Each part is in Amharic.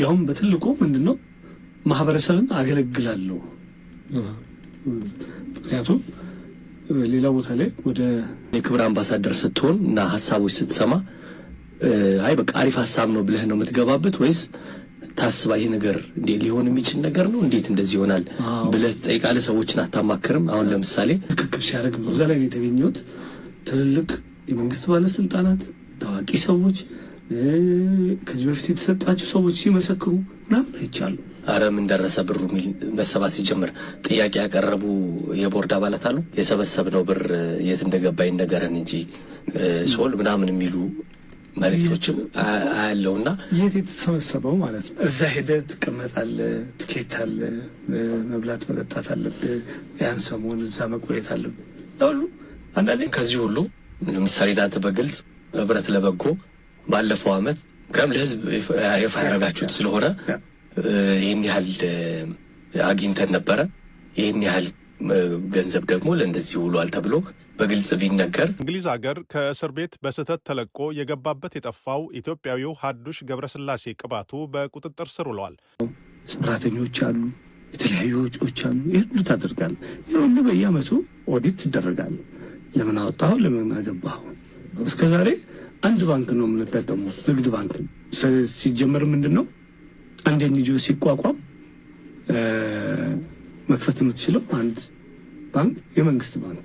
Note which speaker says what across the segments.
Speaker 1: ያውም በትልቁ ምንድነው ማህበረሰብን አገለግላለሁ። ምክንያቱም ሌላ ቦታ ላይ ወደ
Speaker 2: የክብር አምባሳደር ስትሆን እና ሐሳቦች ስትሰማ አይ በቃ አሪፍ ሐሳብ ነው ብለህ ነው የምትገባበት ወይስ ታስባ ይሄ ነገር እንዴ ሊሆን የሚችል ነገር ነው እንዴት እንደዚህ ይሆናል ብለህ ትጠይቃለህ? ሰዎችን አታማክርም? አሁን ለምሳሌ
Speaker 1: ትክክል ሲያደርግ ነው እዛ ላይ የተገኘሁት ትልልቅ የመንግስት ባለስልጣናት፣ ታዋቂ ሰዎች፣ ከዚህ በፊት የተሰጣቸው ሰዎች ሲመሰክሩ ምናምን አይቻሉ።
Speaker 2: አረ ምን ደረሰ ብሩ ሚል መሰባት ሲጀምር ጥያቄ ያቀረቡ የቦርድ አባላት አሉ። የሰበሰብነው ብር የት እንደገባ ይነገረን እንጂ ሶል ምናምን የሚሉ መልእክቶችም አያለውና
Speaker 1: የት የተሰበሰበው ማለት ነው። እዛ ሄደህ ትቀመጣለህ፣ ትኬት አለ፣ መብላት መጠጣት አለብህ፣ ያን ሰሞን እዛ መቆየት አለብህ ሁሉ። አንዳንዴ
Speaker 2: ከዚህ ሁሉ ለምሳሌ ዳተ በግልጽ ህብረት ለበጎ ባለፈው አመት ከም ለህዝብ ይፋ ያደረጋችሁት ስለሆነ ይህን ያህል አግኝተን ነበረ፣ ይህን ያህል ገንዘብ ደግሞ ለእንደዚህ ውሏል ተብሎ በግልጽ ቢነገር።
Speaker 3: እንግሊዝ ሀገር ከእስር ቤት በስህተት ተለቆ የገባበት የጠፋው ኢትዮጵያዊው ሀዱሽ ገብረስላሴ ቅባቱ በቁጥጥር ስር ውሏል።
Speaker 1: ሰራተኞች አሉ፣ የተለያዩ ወጪዎች አሉ። ይህ ሁሉ ታደርጋለህ። ይህ ሁሉ በየአመቱ ኦዲት ትደረጋለህ። ለምን አወጣኸው? ለምን አገባኸው? እስከ ዛሬ አንድ ባንክ ነው የምንጠቀመው፣ ንግድ ባንክ። ሲጀመር ምንድን ነው አንድ ኤንጂኦ ሲቋቋም መክፈት የምትችለው አንድ ባንክ የመንግስት ባንክ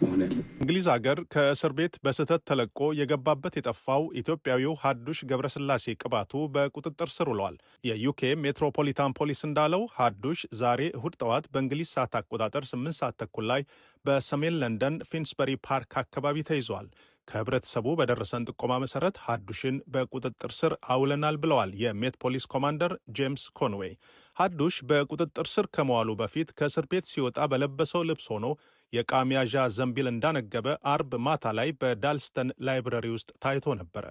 Speaker 1: መሆን ያለው።
Speaker 3: እንግሊዝ ሀገር ከእስር ቤት በስህተት ተለቆ የገባበት የጠፋው ኢትዮጵያዊው ሀዱሽ ገብረስላሴ ቅባቱ በቁጥጥር ስር ውሏል። የዩኬ ሜትሮፖሊታን ፖሊስ እንዳለው ሀዱሽ ዛሬ እሁድ ጠዋት በእንግሊዝ ሰዓት አቆጣጠር 8 ሰዓት ተኩል ላይ በሰሜን ለንደን ፊንስበሪ ፓርክ አካባቢ ተይዟል። ከህብረተሰቡ በደረሰን ጥቆማ መሰረት ሀዱሽን በቁጥጥር ስር አውለናል ብለዋል የሜት ፖሊስ ኮማንደር ጄምስ ኮንዌይ። ሀዱሽ በቁጥጥር ስር ከመዋሉ በፊት ከእስር ቤት ሲወጣ በለበሰው ልብስ ሆኖ የዕቃ መያዣ ዘንቢል እንዳነገበ አርብ ማታ ላይ በዳልስተን ላይብረሪ ውስጥ ታይቶ ነበረ።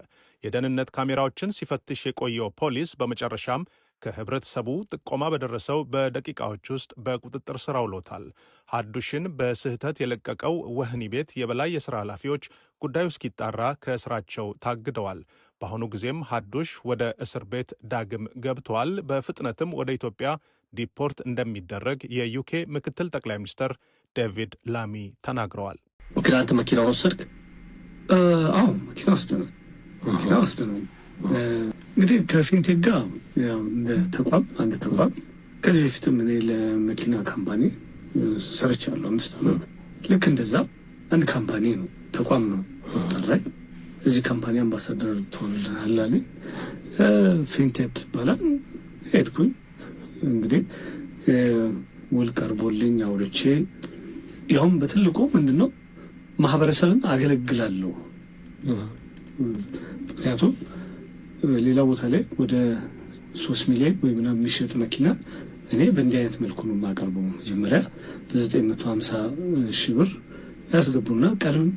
Speaker 3: የደህንነት ካሜራዎችን ሲፈትሽ የቆየው ፖሊስ በመጨረሻም ከህብረተሰቡ ጥቆማ በደረሰው በደቂቃዎች ውስጥ በቁጥጥር ስር አውሎታል። ሀዱሽን በስህተት የለቀቀው ወህኒ ቤት የበላይ የሥራ ኃላፊዎች ጉዳዩ እስኪጣራ ከስራቸው ታግደዋል። በአሁኑ ጊዜም ሀዱሽ ወደ እስር ቤት ዳግም ገብተዋል። በፍጥነትም ወደ ኢትዮጵያ ዲፖርት እንደሚደረግ የዩኬ ምክትል ጠቅላይ ሚኒስትር ዴቪድ ላሚ ተናግረዋል።
Speaker 2: ምክንያት መኪናውን ወሰድክ?
Speaker 1: አዎ መኪና ውስጥ ነው። እንግዲህ ከፊንቴክ ጋር እንደ ተቋም አንድ ተቋም ከዚህ በፊትም እኔ ለመኪና ካምፓኒ ሰርቻለሁ 5 ዓመት። ልክ እንደዛ አንድ ካምፓኒ ነው ተቋም ነው ጠራኝ። እዚህ ካምፓኒ አምባሳደር ትሆንልናል አሉኝ። ፊንቴክ ይባላል። ሄድኩኝ። እንግዲህ ውል ቀርቦልኝ አውርቼ ያውም በትልቁ ምንድነው ማህበረሰብን አገለግላለሁ። ምክንያቱም ሌላ ቦታ ላይ ወደ 3 ሚሊዮን ወይ ምናምን የሚሸጥ መኪና እኔ በእንዲህ አይነት መልኩ ነው የማቀርበው። መጀመሪያ በ950 ሺህ ብር ያስገቡና ቀሪውን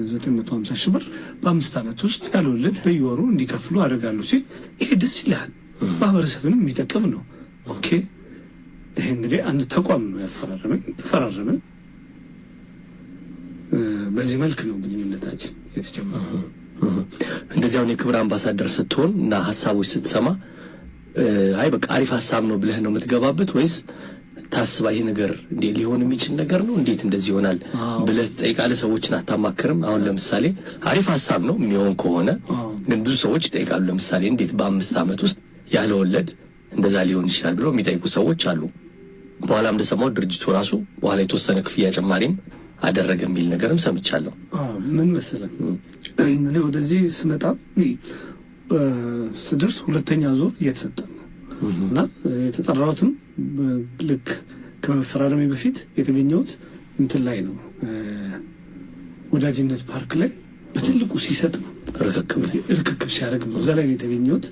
Speaker 1: 950 ሺህ ብር በ5 ዓመት ውስጥ ያለወለድ በየወሩ እንዲከፍሉ አደርጋለሁ ሲል ይሄ ደስ ይላል፣ ማህበረሰብንም የሚጠቅም ነው። ኦኬ ይሄ እንግዲህ አንድ ተቋም ነው ያፈራረመኝ። ተፈራረመን። በዚህ መልክ ነው ግንኙነታችን የተጀመረው።
Speaker 2: እንደዚያውን የክብር አምባሳደር ስትሆን እና ሐሳቦች ስትሰማ አይ በቃ አሪፍ ሐሳብ ነው ብለህ ነው የምትገባበት ወይስ ታስባ ይሄ ነገር እንዴ ሊሆን የሚችል ነገር ነው እንዴት እንደዚህ ይሆናል ብለህ ትጠይቃለህ? ሰዎችን አታማክርም? አሁን ለምሳሌ አሪፍ ሐሳብ ነው የሚሆን ከሆነ ግን ብዙ ሰዎች ይጠይቃሉ። ለምሳሌ እንዴት በ5 ዓመት ውስጥ ያለ ወለድ እንደዛ ሊሆን ይችላል ብለው የሚጠይቁ ሰዎች አሉ። በኋላም እንደሰማው ድርጅቱ ራሱ በኋላ የተወሰነ ክፍያ ጭማሪም አደረገ የሚል ነገርም ሰምቻለሁ።
Speaker 1: ምን መሰለህ እኔ ወደዚህ ስመጣ ስደርስ 2ኛ ዙር እየተሰጠ ነው እና የተጠራሁትም ልክ ከመፈራረሜ በፊት የተገኘሁት እንትን ላይ ነው ወዳጅነት ፓርክ ላይ በትልቁ ሲሰጥ ነው ርክክብ ሲያደርግ ነው። እዛ ላይ የተገኘሁት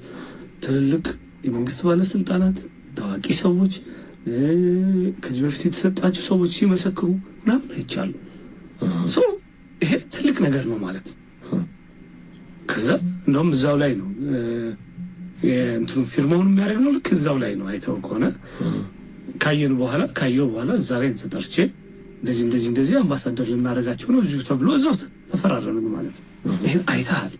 Speaker 1: ትልልቅ የመንግስት ባለስልጣናት፣ ታዋቂ ሰዎች፣ ከዚህ በፊት የተሰጣቸው ሰዎች ሲመሰክሩ ምናምን አይቻሉ። ይሄ ትልቅ ነገር ነው ማለት ነው። ከዛ እንደውም እዛው ላይ ነው የእንትኑ ፊርማውን የሚያደርግ ነው። ልክ እዛው ላይ ነው አይተው ከሆነ ካየው በኋላ እዛ ላይ ተጠርቼ እንደዚህ አምባሳደር ልናደርጋቸው ነው እዚሁ ተብሎ እዛው ተፈራረምን ማለት ነው። ይሄን አይተሃል።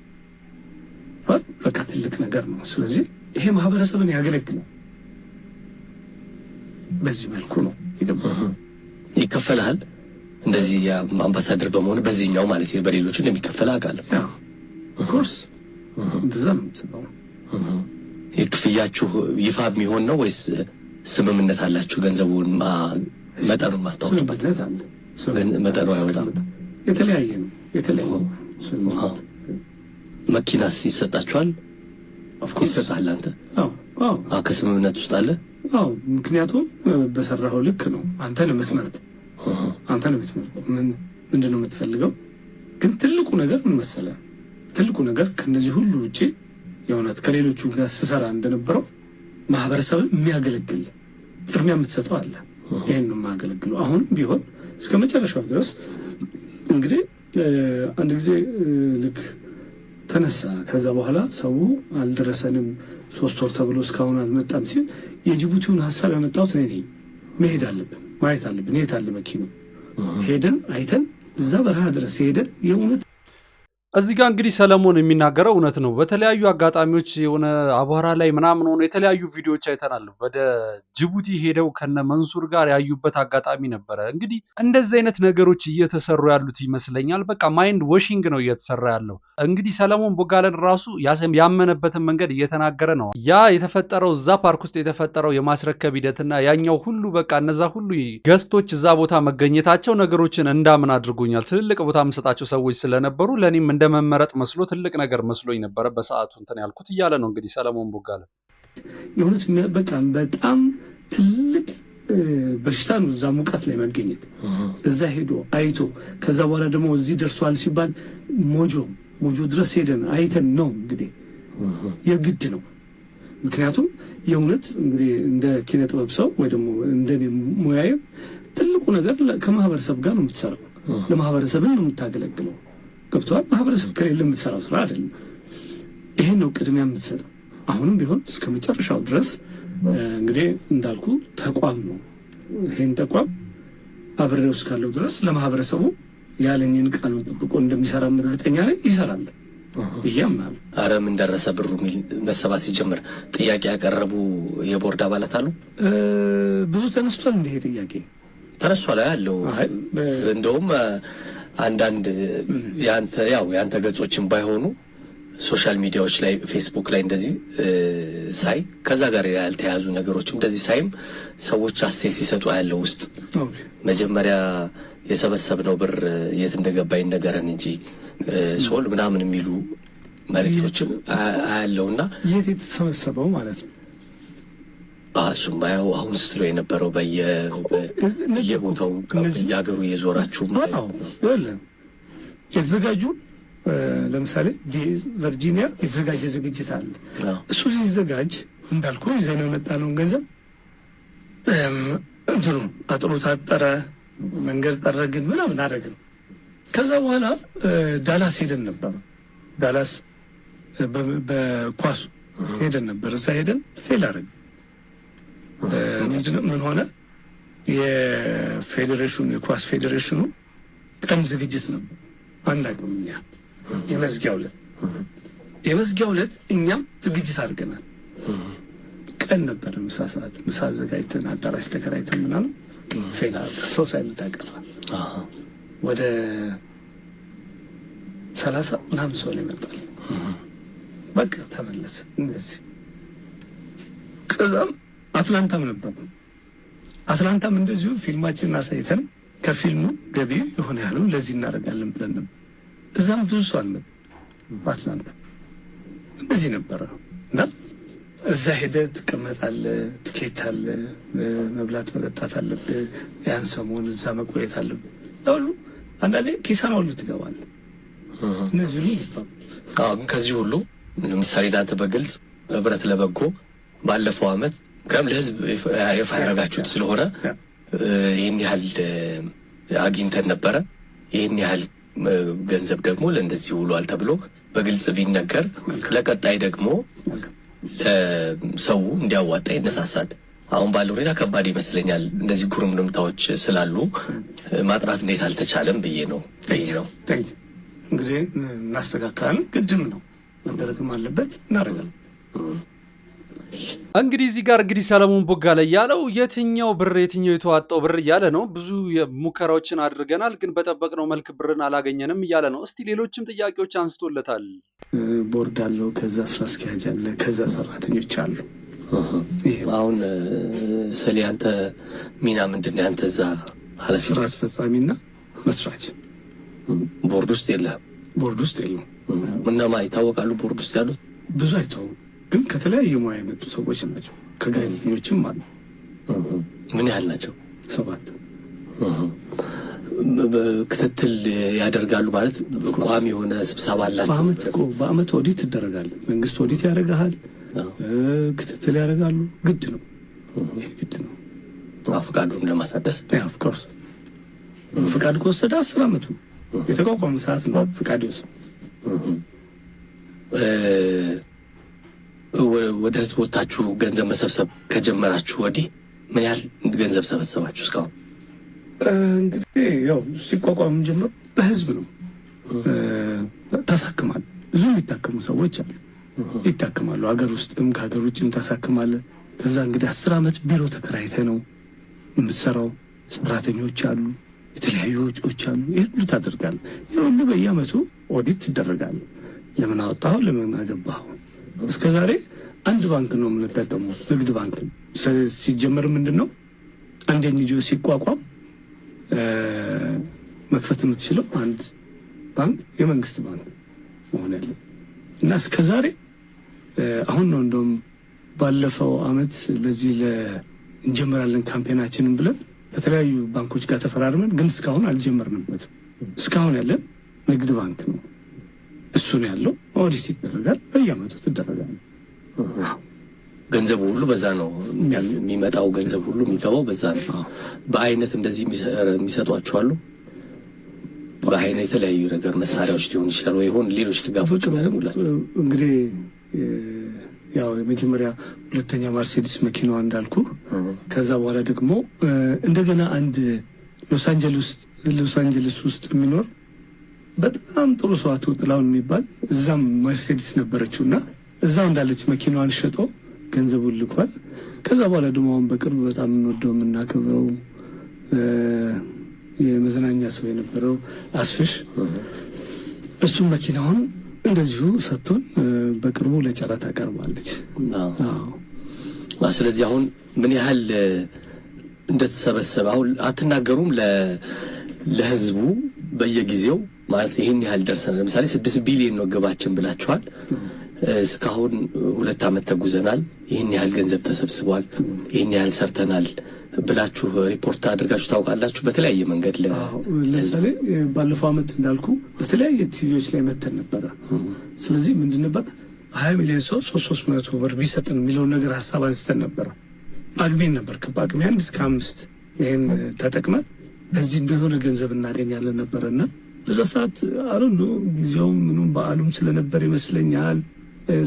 Speaker 1: በቃ ትልቅ ነገር ነው። ስለዚህ ይሄ ማህበረሰብን ያገለግላል። በዚህ መልኩ ነው
Speaker 2: ይከፈልሃል። እንደዚህ አምባሳደር በመሆን በዚህኛው ማለት ነው በሌሎቹ እንደሚከፈል አውቃለሁ።
Speaker 1: ኦፍኮርስ እንደዛ ነው የምትሰጠው።
Speaker 2: የክፍያችሁ ይፋ የሚሆን ነው ወይስ ስምምነት አላችሁ? ገንዘቡን መጠኑን ማታወቁበት
Speaker 1: አለ።
Speaker 2: መጠኑ አይወጣም።
Speaker 1: የተለያየ ነው።
Speaker 2: መኪናስ ይሰጣችኋል? ይሰጣል። አንተ ከስምምነት ውስጥ አለ?
Speaker 1: ምክንያቱም በሰራኸው ልክ ነው። አንተን የምትመርጠው ምንድን ነው የምትፈልገው? ግን ትልቁ ነገር ምን መሰለህ? ትልቁ ነገር ከነዚህ ሁሉ ውጪ የእውነት ከሌሎቹ ጋር ስሰራ እንደነበረው ማህበረሰብን የሚያገለግል ቅድሚያ የምትሰጠው አለ። ይሄን ነው የማገለግለው አሁንም ቢሆን እስከ መጨረሻው ድረስ። እንግዲህ አንድ ጊዜ ልክ ተነሳ። ከዛ በኋላ ሰው አልደረሰንም 3 ወር ተብሎ እስካሁን አልመጣም ሲል የጅቡቲውን ሀሳብ ያመጣሁት እኔ ነኝ። መሄድ አለብን፣ ማየት አለብን። የት አለ መኪናው? ሄደን አይተን እዛ በረሃ ድረስ ሄደን የእውነት
Speaker 4: እዚህ ጋር እንግዲህ ሰለሞን የሚናገረው እውነት ነው። በተለያዩ አጋጣሚዎች የሆነ አቧራ ላይ ምናምን ሆኖ የተለያዩ ቪዲዮዎች አይተናል። ወደ ጅቡቲ ሄደው ከነ መንሱር ጋር ያዩበት አጋጣሚ ነበረ። እንግዲህ እንደዚህ አይነት ነገሮች እየተሰሩ ያሉት ይመስለኛል። በቃ ማይንድ ዋሺንግ ነው እየተሰራ ያለው። እንግዲህ ሰለሞን ቦጋለን ራሱ ያመነበትን መንገድ እየተናገረ ነው። ያ የተፈጠረው እዛ ፓርክ ውስጥ የተፈጠረው የማስረከብ ሂደትና ያኛው ሁሉ በቃ እነዛ ሁሉ ገስቶች እዛ ቦታ መገኘታቸው ነገሮችን እንዳምን አድርጎኛል። ትልልቅ ቦታ የምሰጣቸው ሰዎች ስለነበሩ ለእኔም እንደመመረጥ መስሎ ትልቅ ነገር መስሎኝ ነበረ በሰዓቱ እንትን ያልኩት እያለ ነው እንግዲህ ሰለሞን ቦጋለ።
Speaker 1: የሆነስ በቃ በጣም ትልቅ በሽታ ነው እዛ ሙቀት ላይ መገኘት። እዛ ሄዶ አይቶ ከዛ በኋላ ደግሞ እዚህ ደርሷል ሲባል ሞጆ ድረስ ሄደን አይተን ነው እንግዲህ የግድ ነው። ምክንያቱም የእውነት እንግዲህ እንደ ኪነ ጥበብ ሰው ወይ ደግሞ እንደኔ ሙያዬ ትልቁ ነገር ከማህበረሰብ ጋር ነው የምትሰራው። ለማህበረሰብን ነው የምታገለግለው። ገብቷል? ማህበረሰብ ከሌለ የምትሰራው ስራ አይደለም። ይሄን ነው ቅድሚያ የምትሰጠው። አሁንም ቢሆን እስከ መጨረሻው ድረስ እንግዲህ እንዳልኩ ተቋም ነው። ይሄን ተቋም አብሬው እስካለው ድረስ ለማህበረሰቡ ያለኝን ቃሉን ጠብቆ እንደሚሰራ እርግጠኛ ነኝ። ይሰራል ብዬ አምናለሁ።
Speaker 2: ኧረ ምን ደረሰ ብሩ የሚል መሰባት ሲጀምር ጥያቄ ያቀረቡ የቦርድ አባላት አሉ።
Speaker 1: ብዙ ተነስቷል። እንደ ይሄ ጥያቄ
Speaker 2: ተነስቷል ያለው እንደውም አንዳንድ ያንተ ገጾችን ባይሆኑ ሶሻል ሚዲያዎች ላይ ፌስቡክ ላይ እንደዚህ ሳይ ከዛ ጋር ያልተያዙ ነገሮች እንደዚህ ሳይም ሰዎች አስተያየት ሲሰጡ ያለው ውስጥ መጀመሪያ የሰበሰብነው ብር የት እንደገባ ይነገረን እንጂ ሶል ምናምን የሚሉ መልእክቶችም አያለውና
Speaker 1: የት የተሰበሰበው ማለት ነው።
Speaker 2: እሱም ባየው አሁን ስትሎ የነበረው በየቦታው የሀገሩ እየዞራችሁ
Speaker 1: የተዘጋጁ ለምሳሌ ቨርጂኒያ የተዘጋጀ ዝግጅት አለ። እሱ ሲዘጋጅ እንዳልኩ ይዘን የመጣነውን ገንዘብ እንትኑ አጥሩ ታጠረ፣ መንገድ ጠረግን ምናምን አደረግን። ከዛ በኋላ ዳላስ ሄደን ነበር። ዳላስ በኳሱ ሄደን ነበር። እዛ ሄደን ፌል አደረግን። ምን ሆነ? የፌዴሬሽኑ የኳስ ፌዴሬሽኑ ቀን ዝግጅት ነበር። አናውቅም እኛ የመዝጊያው ዕለት እኛም ዝግጅት አድርገናል። ቀን ነበር፣ ምሳ ሰዓት ምሳ አዘጋጅተን አዳራሽ ተከራይተን ምናምን ፌል አደረግን። ሰው ሳይመጣ ቀረ። ወደ 30 ምናምን ሰው ይመጣል። በቃ ተመለሰ እንደዚህ። ከዛም አትላንታም ነበር። አትላንታም እንደዚሁ ፊልማችንን አሳይተን ከፊልሙ ገቢ የሆነ ያህሉ ለዚህ እናደርጋለን ብለን ነበር። እዛም ብዙ ሰው አልመጣም። በአትላንታ እንደዚህ ነበረ እና እዛ ሄደህ ትቀመጣለህ፣ ትኬት አለ፣ መብላት መጠጣት አለብህ፣ ያን ሰሞን እዛ መቆየት አለብህ። ሁሉ አንዳንዴ ኪሳራ ሁሉ ትገባለህ። እነዚህ ሁሉ ይባሉ።
Speaker 2: ግን ከዚህ ሁሉ ለምሳሌ እናንተ በግልጽ ህብረት ለበጎ ባለፈው ዓመት ከም ለህዝብ ይፋ ያደረጋችሁት ስለሆነ ይህን ያህል አግኝተን ነበረ፣ ይህን ያህል ገንዘብ ደግሞ ለእንደዚህ ውሏል ተብሎ በግልጽ ቢነገር ለቀጣይ ደግሞ ሰው እንዲያዋጣ ይነሳሳል። አሁን ባለው ሁኔታ ከባድ ይመስለኛል። እንደዚህ ጉርምርምታዎች ስላሉ ማጥራት እንዴት አልተቻለም ብዬ ነው።
Speaker 1: እንግዲህ እናስተካክላለን። ግድም ነው መደረግም አለበት፣ እናደርጋለን።
Speaker 4: እንግዲህ እዚህ ጋር እንግዲህ ሰለሞን ቦጋለ ያለው የትኛው የተዋጣው ብር እያለ ነው። ብዙ ሙከራዎችን አድርገናል፣ ግን በጠበቅነው መልክ ብርን አላገኘንም እያለ ነው። እስቲ ሌሎችም ጥያቄዎች አንስቶለታል።
Speaker 1: ቦርድ አለው፣ ከዛ ስራ አስኪያጅ አለ፣ ከዛ ሰራተኞች አሉ።
Speaker 2: አሁን ሰሊ አንተ ሚና ምንድነው? አንተ እዛ
Speaker 1: ስራ አስፈጻሚና መስራች።
Speaker 2: ቦርድ ውስጥ የለም።
Speaker 1: ቦርድ ውስጥ የለም።
Speaker 2: እነማ ይታወቃሉ? ቦርድ ውስጥ ያሉት
Speaker 1: ብዙ አይታወቁም፣ ግን ከተለያየ ሙያ የመጡ ሰዎች ናቸው። ከጋዜጠኞችም አሉ።
Speaker 2: ምን ያህል ናቸው?
Speaker 1: 7።
Speaker 2: ክትትል ያደርጋሉ ማለት ቋሚ የሆነ ስብሰባ አላቸው?
Speaker 1: በአመት ኦዲት ይደረጋል። መንግስት ኦዲት ያደርጋል፣ ክትትል ያደርጋሉ። ግድ ነው፣ ግድ ነው።
Speaker 2: ፍቃዱን ለማሳደስ
Speaker 1: ኦፍኮርስ ፍቃድ ከወሰደ 10 አመቱ የተቋቋመ ሰዓት ነው ፍቃድ ይወስድ።
Speaker 2: ወደ ህዝብ ወጣችሁ ገንዘብ መሰብሰብ ከጀመራችሁ ወዲህ ምን ያህል ገንዘብ ሰበሰባችሁ እስካሁን?
Speaker 1: እንግዲህ ያው ሲቋቋም ጀምሮ በህዝብ ነው። ተሳክማል። ብዙ የሚታከሙ ሰዎች አሉ፣ ይታከማሉ። ሀገር ውስጥም ከሀገር ውጭም ተሳክማለ። ከዛ እንግዲህ 10 አመት ቢሮ ተከራይተ ነው የምትሰራው። ሰራተኞች አሉ፣ የተለያዩ ወጪዎች አሉ። ይሄን ሁሉ ታደርጋለህ። ይሄን ሁሉ በየአመቱ ኦዲት ትደረጋለህ። ለምን አወጣኸው? ለምን አገባኸው? እስከ ዛሬ አንድ ባንክ ነው የምንጠቀመው፣ ንግድ ባንክ። ሲጀመር ምንድነው አንድ ኤንጂኦ ሲቋቋም መክፈት የምትችለው አንድ ባንክ የመንግስት ባንክ መሆን ያለ እና እስከ ዛሬ አሁን ነው እንደውም ባለፈው አመት ለዚህ እንጀምራለን ካምፔናችንን ብለን ከተለያዩ ባንኮች ጋር ተፈራርመን፣ ግን እስካሁን አልጀመርንበትም። እስካሁን ያለን ንግድ ባንክ ነው። እሱ ነው ያለው። ኦዲት ይደረጋል፣ በየአመቱ ትደረጋል።
Speaker 2: ገንዘቡ ሁሉ በዛ ነው የሚመጣው። ገንዘብ ሁሉ የሚገባው በዛ ነው። በአይነት እንደዚህ የሚሰጧቸው አሉ። በአይነት የተለያዩ ነገር መሳሪያዎች ሊሆን ይችላል ወይ ሆን ሌሎች ድጋፎች ያደርጉላቸው።
Speaker 1: እንግዲህ ያው የመጀመሪያ 2ኛ ማርሴዲስ መኪናዋ እንዳልኩ፣ ከዛ በኋላ ደግሞ እንደገና አንድ ሎስ አንጀለስ ውስጥ የሚኖር በጣም ጥሩ ሰው አቶ ጥላውን የሚባል እዛም መርሴዲስ ነበረችውና እዛው እንዳለች መኪናዋን ሸጦ ገንዘቡን ልኳል። ከዛ በኋላ ደግሞ አሁን በቅርብ በጣም እንወደው የምናከብረው የመዝናኛ ሰው የነበረው አስፍሽ እሱም መኪናውን እንደዚሁ ሰጥቶን በቅርቡ ለጨረታ ቀርባለች።
Speaker 2: ስለዚህ አሁን ምን ያህል እንደተሰበሰበ አሁን አትናገሩም? ለህዝቡ በየጊዜው ማለት ይሄን ያህል ደርሰናል። ለምሳሌ 6 ቢሊዮን ነው ግባችን ብላችኋል። እስካሁን 2 አመት ተጉዘናል፣ ይሄን ያህል ገንዘብ ተሰብስቧል፣ ይሄን ያህል ሰርተናል ብላችሁ ሪፖርት አድርጋችሁ ታውቃላችሁ? በተለያየ መንገድ
Speaker 1: ለምሳሌ ባለፈው አመት እንዳልኩ በተለያየ ቲቪዎች ላይ መተን ነበረ። ስለዚህ ምንድን ነበር 20 ሚሊዮን ሰው 300 ብር ቢሰጥን የሚለውን ነገር ሀሳብ አንስተን ነበረ። አግሜን ነበር ከአቅሜ 1 እስከ 5 ይሄን ተጠቅመን በዚህ እንደሆነ ገንዘብ እናገኛለን ነበረና በዛ ሰዓት አሩን ጊዜውም ምኑም በዓሉም ስለነበር ይመስለኛል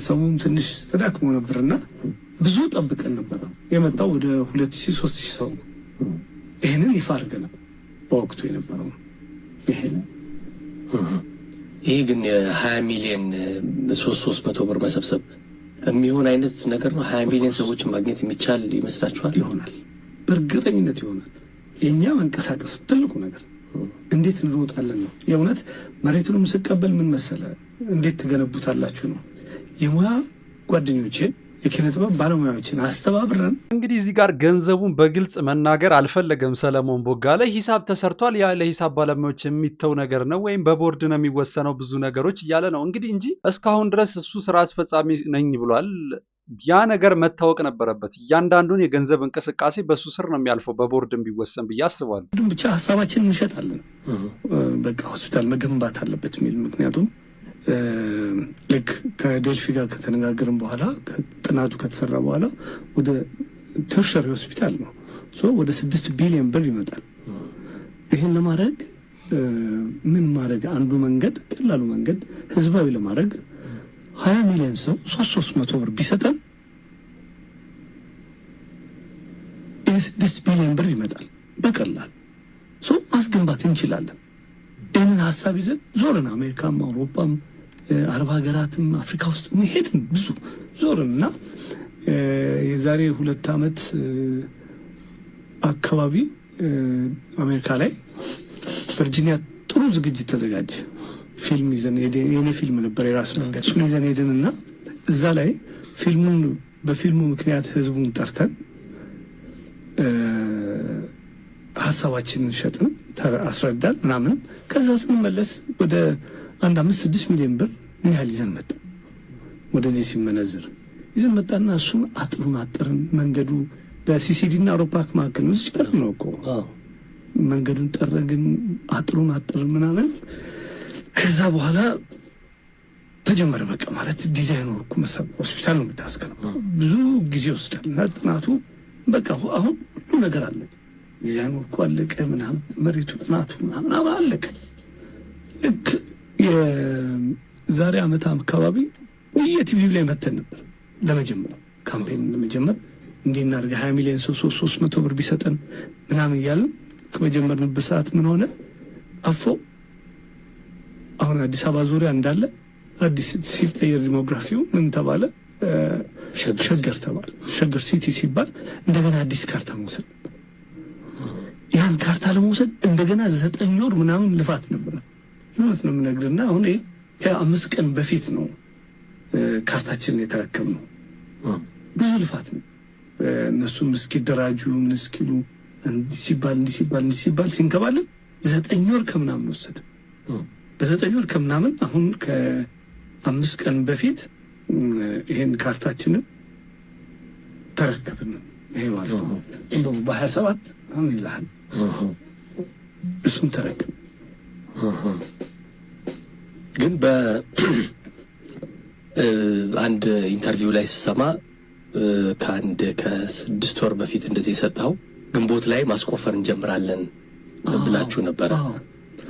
Speaker 1: ሰሙም ትንሽ ተዳክሞ ነበርና ብዙ ጠብቀን ነበር። የመጣው ወደ 2000-3000 ሰው። ይሄንን ይፋ አድርገናል በወቅቱ የነበረው።
Speaker 2: ይሄ ግን 20 ሚሊዮን 300 ብር መሰብሰብ የሚሆን አይነት ነገር ነው። 20 ሚሊዮን ሰዎችን ማግኘት የሚቻል ይመስላችኋል?
Speaker 1: ይሆናል፣ በእርግጠኝነት ይሆናል። የኛ መንቀሳቀስ ትልቁ ነገር እንዴት እንሮጣለን ነው። የእውነት መሬቱንም ስቀበል ምን መሰለ እንዴት ትገነቡታላችሁ ነው። የሙያ ጓደኞችን የኪነ ጥበብ ባለሙያዎችን አስተባብረን
Speaker 4: እንግዲህ እዚህ ጋር ገንዘቡን በግልጽ መናገር አልፈለገም ሰለሞን ቦጋለ። ሂሳብ ተሰርቷል፣ ያ ለሂሳብ ባለሙያዎች የሚተው ነገር ነው ወይም በቦርድ ነው የሚወሰነው ብዙ ነገሮች እያለ ነው እንግዲህ እንጂ እስካሁን ድረስ እሱ ስራ አስፈጻሚ ነኝ ብሏል። ያ ነገር መታወቅ ነበረበት። እያንዳንዱን የገንዘብ እንቅስቃሴ በሱ ስር ነው የሚያልፈው፣ በቦርድ ቢወሰን ብዬ አስባለሁ።
Speaker 1: ብቻ ሀሳባችን እንሸጣለን። በቃ ሆስፒታል መገንባት አለበት የሚል ምክንያቱም ልክ ከዴልፊ ጋር ከተነጋገርን በኋላ ጥናቱ ከተሰራ በኋላ ወደ ተርሸሪ ሆስፒታል ነው ወደ 6 ቢሊዮን ብር ይመጣል። ይህን ለማድረግ ምን ማድረግ አንዱ መንገድ፣ ቀላሉ መንገድ ህዝባዊ ለማድረግ 20 ሚሊዮን ሰው 300 ብር ቢሰጠን 6 ቢሊዮን ብር ይመጣል በቀላል ማስገንባት እንችላለን። ይህንን ሀሳብ ይዘን ዞርን አሜሪካም፣ አውሮፓም፣ አረብ ሀገራትም አፍሪካ ውስጥ ሄድን ብዙ ዞርን እና የዛሬ 2 ዓመት አካባቢ አሜሪካ ላይ ቨርጂኒያ ጥሩ ዝግጅት ተዘጋጀ። ፊልም ይዘን የኔ ፊልም ነበር የራስ መንገድ እሱን ይዘን ሄድንና እዛ ላይ በፊልሙ ምክንያት ህዝቡን ጠርተን ሀሳባችንን ሸጥን አስረዳን ምናምን። ከዛ ስንመለስ ወደ 5-6 ሚሊዮን ብር ምን ያህል ይዘን መጣ። ወደዚህ ሲመነዝር ይዘን መጣና እሱን አጥርን። መንገዱ በሲሲዲ እና አውሮፓ መካከል ነው ቅርብ ነው እኮ መንገዱን ጠረግን፣ አጥርን ምናምን። ከዛ በኋላ ተጀመረ በቃ ማለት ዲዛይን ወርኩ መሰብ ሆስፒታል ነው የምታስገነባው። ብዙ ጊዜ ወስዳል እና ጥናቱ በቃ አሁን ሁሉ ነገር አለ። ዲዛይን ወርኩ አለቀ ምናምን፣ መሬቱ ጥናቱ ምናምን አለቀ። ልክ የዛሬ ዓመት አካባቢ የቲቪው ላይ መተን ነበር ለመጀመር ካምፔን ለመጀመር እንዲናርገ 20 ሚሊዮን ሰው 300 ብር ቢሰጠን ምናምን እያልን ከመጀመርንበት ሰዓት ምን ሆነ አፎ አሁን አዲስ አበባ ዙሪያ እንዳለ አዲስ ሲፕሌየር ዲሞግራፊው ምን ተባለ? ሸገር ተባለ። ሸገር ሲቲ ሲባል እንደገና አዲስ ካርታ መውሰድ፣ ያን ካርታ ለመውሰድ እንደገና 9 ወር ምናምን ልፋት ነበር። ይሁት ነው የምነግርና አሁን ከ5 ቀን በፊት ነው ካርታችንን የተረከብነው። ብዙ ልፋት ነው። እነሱም እስኪደራጁ ምን እስኪሉ እንዲህ ሲባል ሲንከባለን 9 ወር ከምናምን ወሰደ። በ9 ወር ከምናምን አሁን ከ5 ቀን በፊት ይሄን ካርታችንን ተረከብን። ይሄ ማለት ነው እንደው በ27 አሁን ይላል እሱን ተረከብ።
Speaker 2: ግን በአንድ ኢንተርቪው ላይ ስሰማ ከ6 ወር በፊት እንደዚህ የሰጠው ግንቦት ላይ ማስቆፈር እንጀምራለን ብላችሁ ነበረ።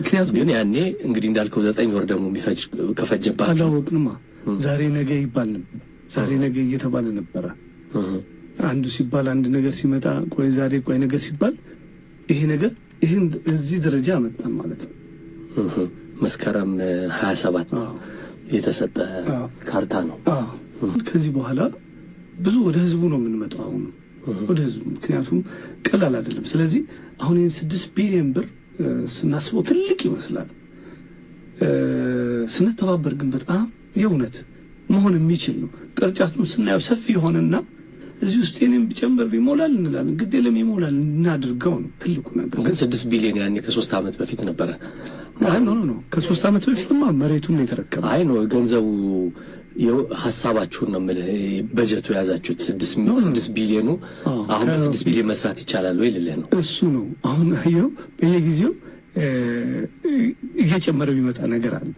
Speaker 1: ምክንያቱም
Speaker 2: ግን ያኔ እንግዲህ እንዳልከው 9 ወር ደግሞ የሚፈጅ ከፈጀባችሁ
Speaker 1: አላወቅንማ። ዛሬ ነገ ይባል ነበር። ዛሬ ነገ እየተባለ ነበረ። አንዱ ሲባል አንድ ነገር ሲመጣ ቆይ ዛሬ ቆይ ነገ ሲባል ይሄ ነገር ይሄን እዚህ ደረጃ አመጣን ማለት ነው።
Speaker 2: መስከረም 27 የተሰጠ ካርታ ነው።
Speaker 1: ከዚህ በኋላ ብዙ ወደ ህዝቡ ነው የምንመጣው አሁን ወደ ህዝቡ፣ ምክንያቱም ቀላል አይደለም። ስለዚህ አሁን ይሄን 6 ቢሊዮን ብር ስናስበው ትልቅ ይመስላል። ስንተባበር ግን በጣም የእውነት መሆን የሚችል ነው። ቅርጫቱን ስናየው ሰፊ የሆነና እዚህ ውስጥ የኔም ቢጨምር ይሞላል እንላለን። ግድ የለም ይሞላል እናድርገው ነው ትልቁ ነገር።
Speaker 2: ግን 6 ቢሊዮን ያኔ ከ3 ዓመት በፊት ነበረ።
Speaker 1: አይ ኖ ከ3 ዓመት በፊትማ መሬቱን ነው የተረከበ።
Speaker 2: አይ ኖ ገንዘቡ ሐሳባችሁን ነው የምልህ። በጀቱ የያዛችሁት 6 ቢሊዮኑ አሁን በ6 ቢሊዮን መስራት ይቻላል ወይ ልልህ ነው።
Speaker 1: እሱ ነው አሁን ይኸው በየጊዜው እየጨመረ ቢመጣ ነገር አለ።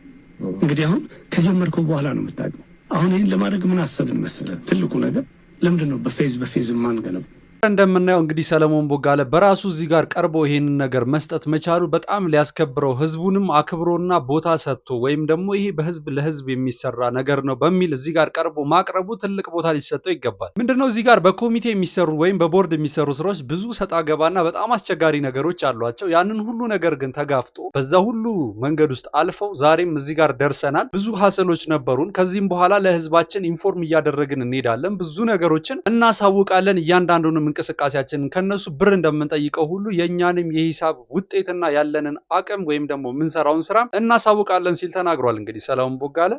Speaker 1: እንግዲህ አሁን ከጀመርከው በኋላ ነው የምታውቀው። አሁን ይሄን ለማድረግ ምን አሰብን መሰለህ? ትልቁ ነገር ለምንድን ነው በፌዝ ማንገነው?
Speaker 4: እንደምናየው እንግዲህ ሰለሞን ቦጋለ በራሱ እዚህ ጋር ቀርቦ ይሄንን ነገር መስጠት መቻሉ በጣም ሊያስከብረው ህዝቡንም አክብሮና ቦታ ሰጥቶ ወይም ደግሞ ይሄ በህዝብ ለህዝብ የሚሰራ ነገር ነው በሚል እዚህ ጋር ቀርቦ ማቅረቡ ትልቅ ቦታ ሊሰጠው ይገባል። ምንድነው እዚህ ጋር በኮሚቴ የሚሰሩ ወይም በቦርድ የሚሰሩ ስራዎች ብዙ ሰጣ ገባና በጣም አስቸጋሪ ነገሮች አሏቸው። ያንን ሁሉ ነገር ግን ተጋፍጦ በዛ ሁሉ መንገድ ውስጥ አልፈው ዛሬም እዚህ ጋር ደርሰናል። ብዙ ሀሰሎች ነበሩን። ከዚህም በኋላ ለህዝባችን ኢንፎርም እያደረግን እንሄዳለን። ብዙ ነገሮችን እናሳውቃለን። እያንዳንዱንም እንቅስቃሴያችንን ከነሱ ብር እንደምንጠይቀው ሁሉ የኛንም የሂሳብ ውጤትና ያለንን አቅም ወይም ደግሞ የምንሰራውን ስራ እናሳውቃለን ሲል ተናግሯል። እንግዲህ ሰለሞን ቦጋለ